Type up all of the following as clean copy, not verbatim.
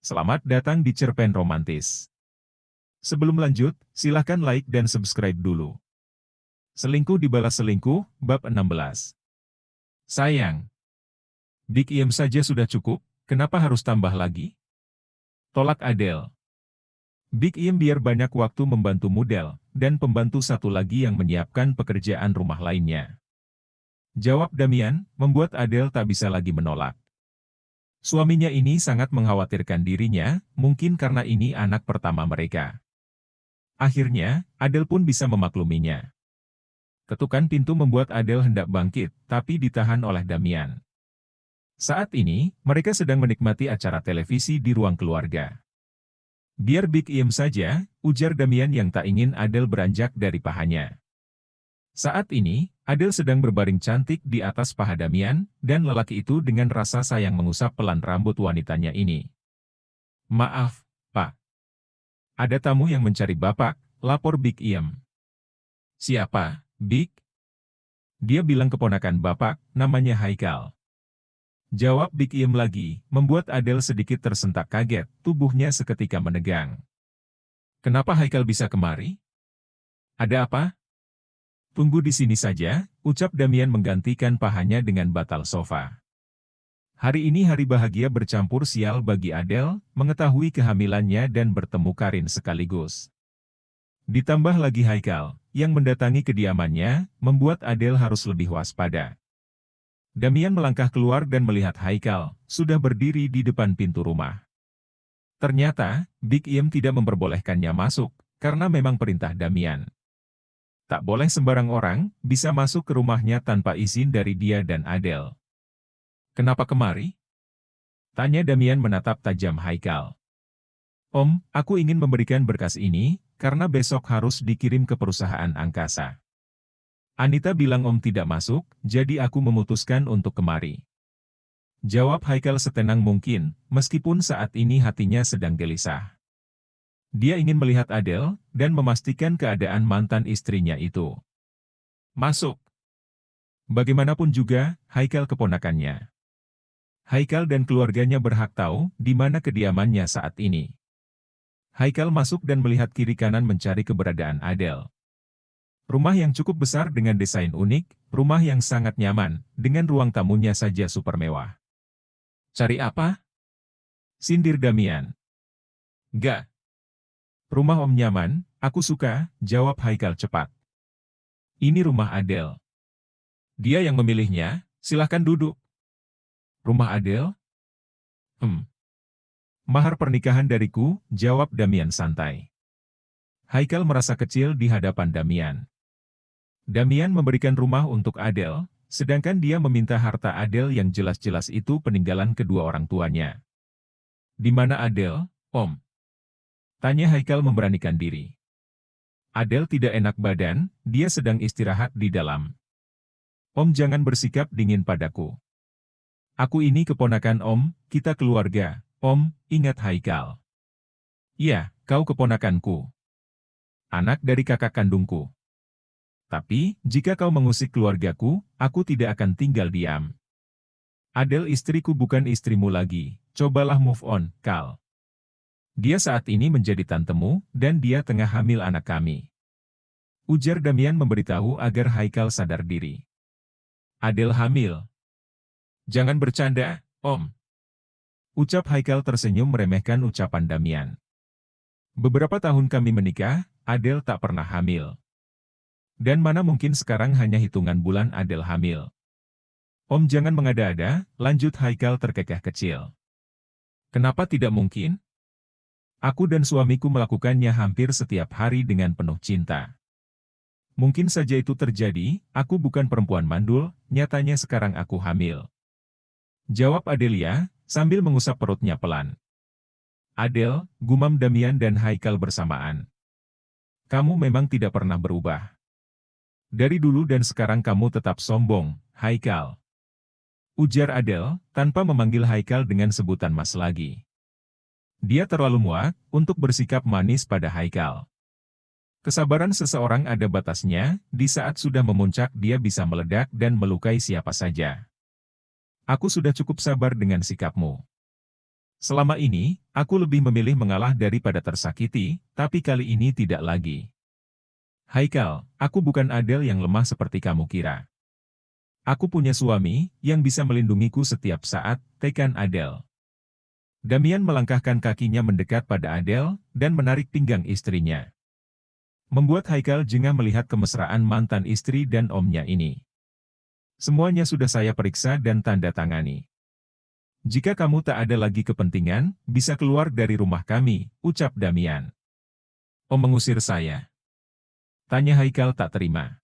Selamat datang di Cerpen Romantis. Sebelum lanjut, silahkan like dan subscribe dulu. Selingkuh dibalas selingkuh, bab 16. Sayang, Big Iem saja sudah cukup, kenapa harus tambah lagi? Tolak Adele. Big Iem biar banyak waktu membantu model, dan pembantu satu lagi yang menyiapkan pekerjaan rumah lainnya. Jawab Damian, membuat Adele tak bisa lagi menolak. Suaminya ini sangat mengkhawatirkan dirinya, mungkin karena ini anak pertama mereka. Akhirnya, Adele pun bisa memakluminya. Ketukan pintu membuat Adele hendak bangkit, tapi ditahan oleh Damian. Saat ini, mereka sedang menikmati acara televisi di ruang keluarga. Biar Big Iem saja, ujar Damian yang tak ingin Adele beranjak dari pahanya. Saat ini, Adele sedang berbaring cantik di atas paha Damian, dan lelaki itu dengan rasa sayang mengusap pelan rambut wanitanya ini. Maaf, Pak. Ada tamu yang mencari Bapak, lapor Big Iem. Siapa, Big? Dia bilang keponakan Bapak, namanya Haikal. Jawab Big Iem lagi, membuat Adele sedikit tersentak kaget, tubuhnya seketika menegang. Kenapa Haikal bisa kemari? Ada apa? Tunggu di sini saja, ucap Damian menggantikan pahanya dengan batal sofa. Hari ini hari bahagia bercampur sial bagi Adele, mengetahui kehamilannya dan bertemu Karin sekaligus. Ditambah lagi Haikal, yang mendatangi kediamannya, membuat Adele harus lebih waspada. Damian melangkah keluar dan melihat Haikal, sudah berdiri di depan pintu rumah. Ternyata, Big Iem tidak memperbolehkannya masuk, karena memang perintah Damian. Tak boleh sembarang orang bisa masuk ke rumahnya tanpa izin dari dia dan Adele. Kenapa kemari? Tanya Damian menatap tajam Haikal. Om, aku ingin memberikan berkas ini, karena besok harus dikirim ke perusahaan angkasa. Anita bilang Om tidak masuk, jadi aku memutuskan untuk kemari. Jawab Haikal setenang mungkin, meskipun saat ini hatinya sedang gelisah. Dia ingin melihat Adele, dan memastikan keadaan mantan istrinya itu. Masuk. Bagaimanapun juga, Haikal keponakannya. Haikal dan keluarganya berhak tahu di mana kediamannya saat ini. Haikal masuk dan melihat kiri kanan mencari keberadaan Adele. Rumah yang cukup besar dengan desain unik, rumah yang sangat nyaman, dengan ruang tamunya saja super mewah. Cari apa? Sindir Damian. Gak. Rumah Om nyaman, aku suka, jawab Haikal cepat. Ini rumah Adele. Dia yang memilihnya, silahkan duduk. Rumah Adele? Mahar pernikahan dariku, jawab Damian santai. Haikal merasa kecil di hadapan Damian. Damian memberikan rumah untuk Adele, sedangkan dia meminta harta Adele yang jelas-jelas itu peninggalan kedua orang tuanya. Di mana Adele, Om? Tanya Haikal memberanikan diri. Adele tidak enak badan, dia sedang istirahat di dalam. Om jangan bersikap dingin padaku. Aku ini keponakan Om, kita keluarga, Om, ingat Haikal. Iya, kau keponakanku. Anak dari kakak kandungku. Tapi, jika kau mengusik keluargaku, aku tidak akan tinggal diam. Adele istriku bukan istrimu lagi, cobalah move on, Kal. Dia saat ini menjadi tantemu, dan dia tengah hamil anak kami. Ujar Damian memberitahu agar Haikal sadar diri. Adele hamil. Jangan bercanda, Om. Ucap Haikal tersenyum meremehkan ucapan Damian. Beberapa tahun kami menikah, Adele tak pernah hamil. Dan mana mungkin sekarang hanya hitungan bulan Adele hamil. Om jangan mengada-ada, lanjut Haikal terkekeh kecil. Kenapa tidak mungkin? Aku dan suamiku melakukannya hampir setiap hari dengan penuh cinta. Mungkin saja itu terjadi, aku bukan perempuan mandul, nyatanya sekarang aku hamil. Jawab Adelia, sambil mengusap perutnya pelan. Adele, gumam Damian dan Haikal bersamaan. Kamu memang tidak pernah berubah. Dari dulu dan sekarang kamu tetap sombong, Haikal. Ujar Adele, tanpa memanggil Haikal dengan sebutan Mas lagi. Dia terlalu muak untuk bersikap manis pada Haikal. Kesabaran seseorang ada batasnya, di saat sudah memuncak dia bisa meledak dan melukai siapa saja. Aku sudah cukup sabar dengan sikapmu. Selama ini, aku lebih memilih mengalah daripada tersakiti, tapi kali ini tidak lagi. Haikal, aku bukan Adele yang lemah seperti kamu kira. Aku punya suami, yang bisa melindungiku setiap saat, tekan Adele. Damian melangkahkan kakinya mendekat pada Adele, dan menarik pinggang istrinya. Membuat Haikal jengah melihat kemesraan mantan istri dan omnya ini. Semuanya sudah saya periksa dan tanda tangani. Jika kamu tak ada lagi kepentingan, bisa keluar dari rumah kami, ucap Damian. Om mengusir saya. Tanya Haikal tak terima.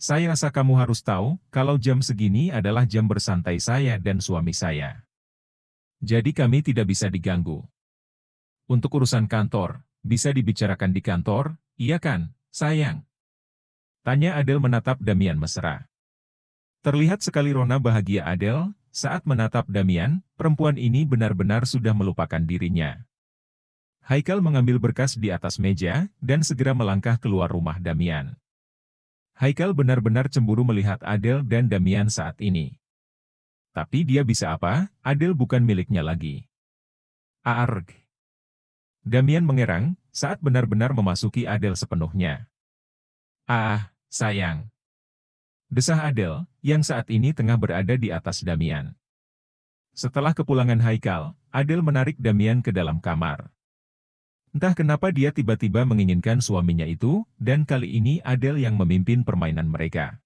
Saya rasa kamu harus tahu, kalau jam segini adalah jam bersantai saya dan suami saya. Jadi kami tidak bisa diganggu. Untuk urusan kantor, bisa dibicarakan di kantor, iya kan, sayang? Tanya Adele menatap Damian mesra. Terlihat sekali rona bahagia Adele, saat menatap Damian, perempuan ini benar-benar sudah melupakan dirinya. Haikal mengambil berkas di atas meja, dan segera melangkah keluar rumah Damian. Haikal benar-benar cemburu melihat Adele dan Damian saat ini. Tapi dia bisa apa, Adele bukan miliknya lagi. Arg. Damian mengerang, saat benar-benar memasuki Adele sepenuhnya. Ah, sayang. Desah Adele, yang saat ini tengah berada di atas Damian. Setelah kepulangan Haikal, Adele menarik Damian ke dalam kamar. Entah kenapa dia tiba-tiba menginginkan suaminya itu, dan kali ini Adele yang memimpin permainan mereka.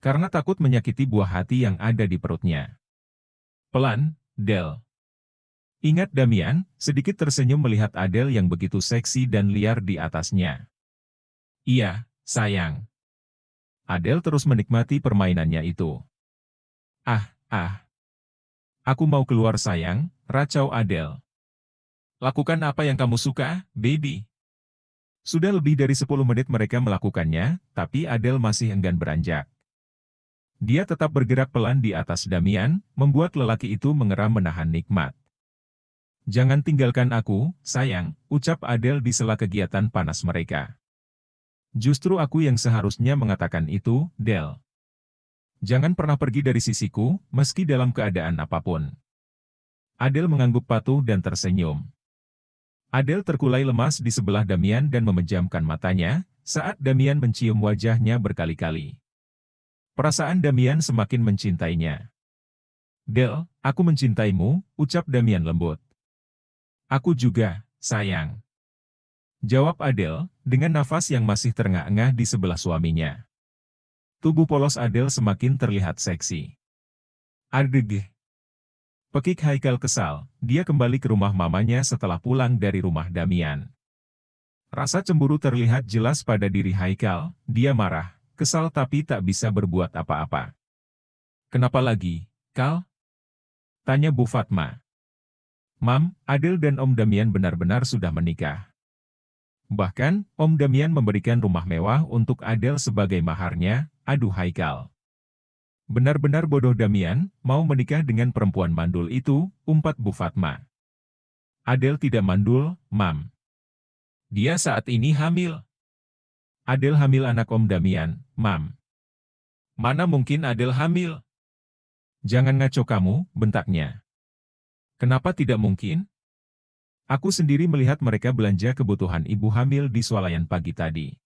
Karena takut menyakiti buah hati yang ada di perutnya. Pelan, Del. Ingat Damian, sedikit tersenyum melihat Adele yang begitu seksi dan liar di atasnya. Iya, sayang. Adele terus menikmati permainannya itu. Ah. Aku mau keluar sayang, racau Adele. Lakukan apa yang kamu suka, baby. Sudah lebih dari 10 menit mereka melakukannya, tapi Adele masih enggan beranjak. Dia tetap bergerak pelan di atas Damian, membuat lelaki itu mengeram menahan nikmat. Jangan tinggalkan aku, sayang, ucap Adele di sela kegiatan panas mereka. Justru aku yang seharusnya mengatakan itu, Del. Jangan pernah pergi dari sisiku, meski dalam keadaan apapun. Adele mengangguk patuh dan tersenyum. Adele terkulai lemas di sebelah Damian dan memejamkan matanya, saat Damian mencium wajahnya berkali-kali. Perasaan Damian semakin mencintainya. Del, aku mencintaimu, ucap Damian lembut. Aku juga, sayang. Jawab Adele, dengan nafas yang masih terengah-engah di sebelah suaminya. Tubuh polos Adele semakin terlihat seksi. Adeg. Pekik Haikal kesal, dia kembali ke rumah mamanya setelah pulang dari rumah Damian. Rasa cemburu terlihat jelas pada diri Haikal, dia marah, kesal tapi tak bisa berbuat apa-apa. Kenapa lagi, Kal? Tanya Bu Fatma. Mam, Adele dan Om Damian benar-benar sudah menikah. Bahkan, Om Damian memberikan rumah mewah untuk Adele sebagai maharnya, aduh Haikal. Benar-benar bodoh Damian, mau menikah dengan perempuan mandul itu, umpat Bu Fatma. Adele tidak mandul, Mam. Dia saat ini hamil. Adele hamil anak Om Damian, Mam. Mana mungkin Adele hamil? Jangan ngaco kamu, bentaknya. Kenapa tidak mungkin? Aku sendiri melihat mereka belanja kebutuhan ibu hamil di swalayan pagi tadi.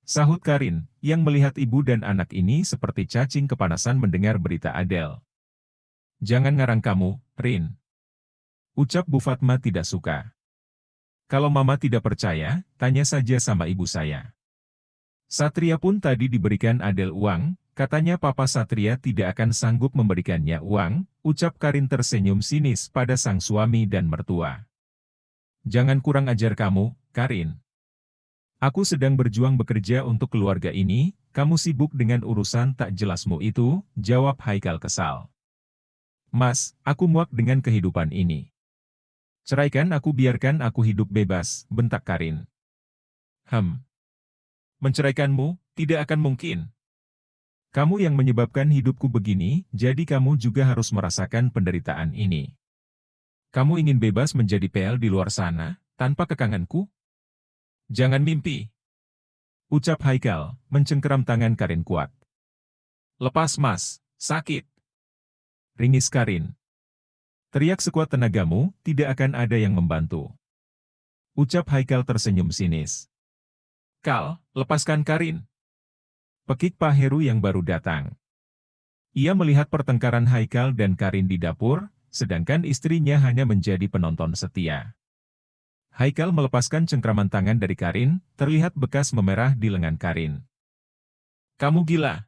Sahut Karin, yang melihat ibu dan anak ini seperti cacing kepanasan mendengar berita Adele. Jangan ngarang kamu, Rin. Ucap Bu Fatma tidak suka. Kalau Mama tidak percaya, tanya saja sama ibu saya. Satria pun tadi diberikan Adele uang, katanya Papa Satria tidak akan sanggup memberikannya uang, ucap Karin tersenyum sinis pada sang suami dan mertua. Jangan kurang ajar kamu, Karin. Aku sedang berjuang bekerja untuk keluarga ini, kamu sibuk dengan urusan tak jelasmu itu, jawab Haikal kesal. Mas, aku muak dengan kehidupan ini. Ceraikan aku biarkan aku hidup bebas, bentak Karin. Menceraikanmu, tidak akan mungkin. Kamu yang menyebabkan hidupku begini, jadi kamu juga harus merasakan penderitaan ini. Kamu ingin bebas menjadi PL di luar sana, tanpa kekanganku? Jangan mimpi. Ucap Haikal, mencengkeram tangan Karin kuat. Lepas mas, sakit. Ringis Karin. Teriak sekuat tenagamu, tidak akan ada yang membantu. Ucap Haikal tersenyum sinis. Kal, lepaskan Karin. Pekik Pak Heru yang baru datang. Ia melihat pertengkaran Haikal dan Karin di dapur, sedangkan istrinya hanya menjadi penonton setia. Haikal melepaskan cengkraman tangan dari Karin, terlihat bekas memerah di lengan Karin. Kamu gila.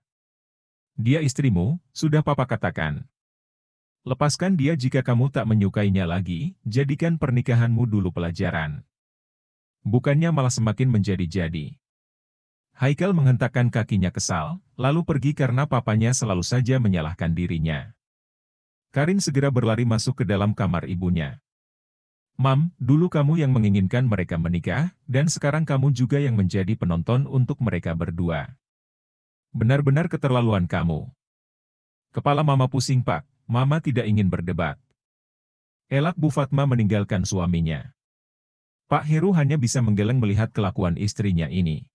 Dia istrimu, sudah papa katakan. Lepaskan dia jika kamu tak menyukainya lagi, jadikan pernikahanmu dulu pelajaran. Bukannya malah semakin menjadi-jadi. Haikal menghentakkan kakinya kesal, lalu pergi karena papanya selalu saja menyalahkan dirinya. Karin segera berlari masuk ke dalam kamar ibunya. Mam, dulu kamu yang menginginkan mereka menikah, dan sekarang kamu juga yang menjadi penonton untuk mereka berdua. Benar-benar keterlaluan kamu. Kepala mama pusing Pak. Mama tidak ingin berdebat. Elak Bu Fatma meninggalkan suaminya. Pak Heru hanya bisa menggeleng melihat kelakuan istrinya ini.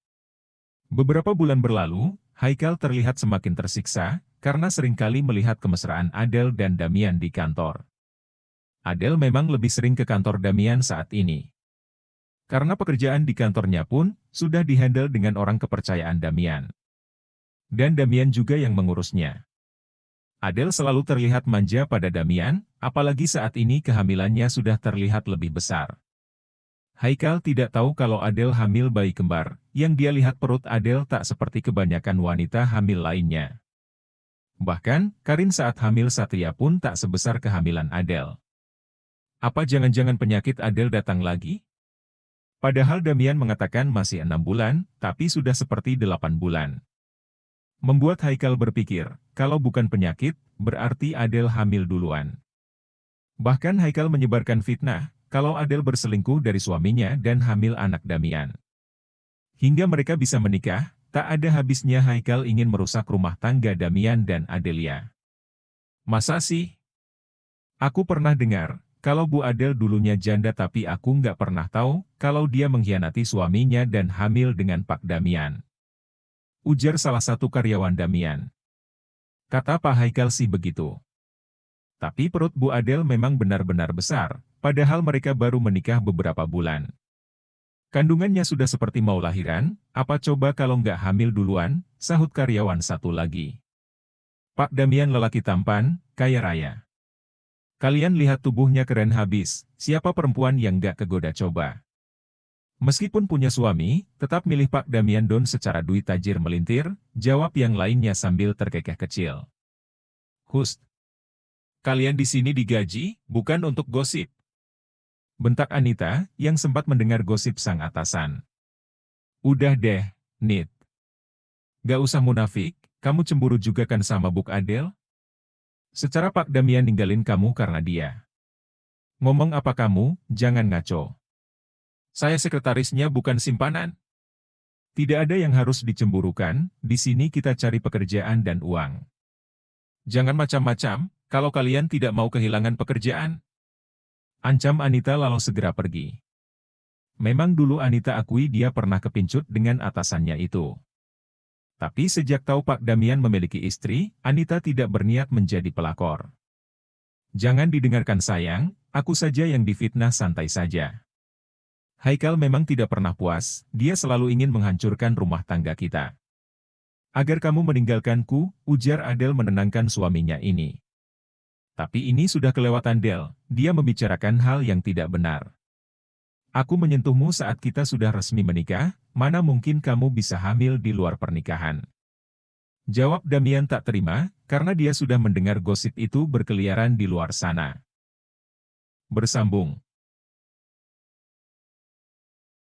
Beberapa bulan berlalu, Haikal terlihat semakin tersiksa, karena seringkali melihat kemesraan Adel dan Damian di kantor. Adel memang lebih sering ke kantor Damian saat ini. Karena pekerjaan di kantornya pun, sudah dihandle dengan orang kepercayaan Damian. Dan Damian juga yang mengurusnya. Adel selalu terlihat manja pada Damian, apalagi saat ini kehamilannya sudah terlihat lebih besar. Haikal tidak tahu kalau Adel hamil bayi kembar, yang dia lihat perut Adel tak seperti kebanyakan wanita hamil lainnya. Bahkan, Karin saat hamil Satria pun tak sebesar kehamilan Adel. Apa jangan-jangan penyakit Adel datang lagi? Padahal Damian mengatakan masih 6 bulan, tapi sudah seperti 8 bulan. Membuat Haikal berpikir, kalau bukan penyakit, berarti Adel hamil duluan. Bahkan Haikal menyebarkan fitnah, kalau Adel berselingkuh dari suaminya dan hamil anak Damian. Hingga mereka bisa menikah, tak ada habisnya Haikal ingin merusak rumah tangga Damian dan Adelia. Masa sih? Aku pernah dengar, kalau Bu Adel dulunya janda tapi aku nggak pernah tahu, kalau dia mengkhianati suaminya dan hamil dengan Pak Damian. Ujar salah satu karyawan Damian. Kata Pak Haikal sih begitu. Tapi perut Bu Adel memang benar-benar besar, padahal mereka baru menikah beberapa bulan. Kandungannya sudah seperti mau lahiran, apa coba kalau nggak hamil duluan, sahut karyawan satu lagi. Pak Damian lelaki tampan, kaya raya. Kalian lihat tubuhnya keren habis, siapa perempuan yang nggak kegoda coba? Meskipun punya suami, tetap milih Pak Damian Don secara duit tajir melintir, jawab yang lainnya sambil terkekeh kecil. Hust. Kalian di sini digaji, bukan untuk gosip. Bentak Anita, yang sempat mendengar gosip sang atasan. Udah deh, Nit. Gak usah munafik, kamu cemburu juga kan sama Buk Adel? Secara Pak Damian ninggalin kamu karena dia. Ngomong apa kamu, jangan ngaco. Saya sekretarisnya bukan simpanan. Tidak ada yang harus dicemburukan, di sini kita cari pekerjaan dan uang. Jangan macam-macam, kalau kalian tidak mau kehilangan pekerjaan. Ancam Anita lalu segera pergi. Memang dulu Anita akui dia pernah kepincut dengan atasannya itu. Tapi sejak tahu Pak Damian memiliki istri, Anita tidak berniat menjadi pelakor. Jangan didengarkan sayang, aku saja yang difitnah santai saja. Haikal memang tidak pernah puas, dia selalu ingin menghancurkan rumah tangga kita. Agar kamu meninggalkanku, ujar Adel menenangkan suaminya ini. Tapi ini sudah kelewatan Del, dia membicarakan hal yang tidak benar. Aku menyentuhmu saat kita sudah resmi menikah, mana mungkin kamu bisa hamil di luar pernikahan. Jawab Damian tak terima, karena dia sudah mendengar gosip itu berkeliaran di luar sana. Bersambung.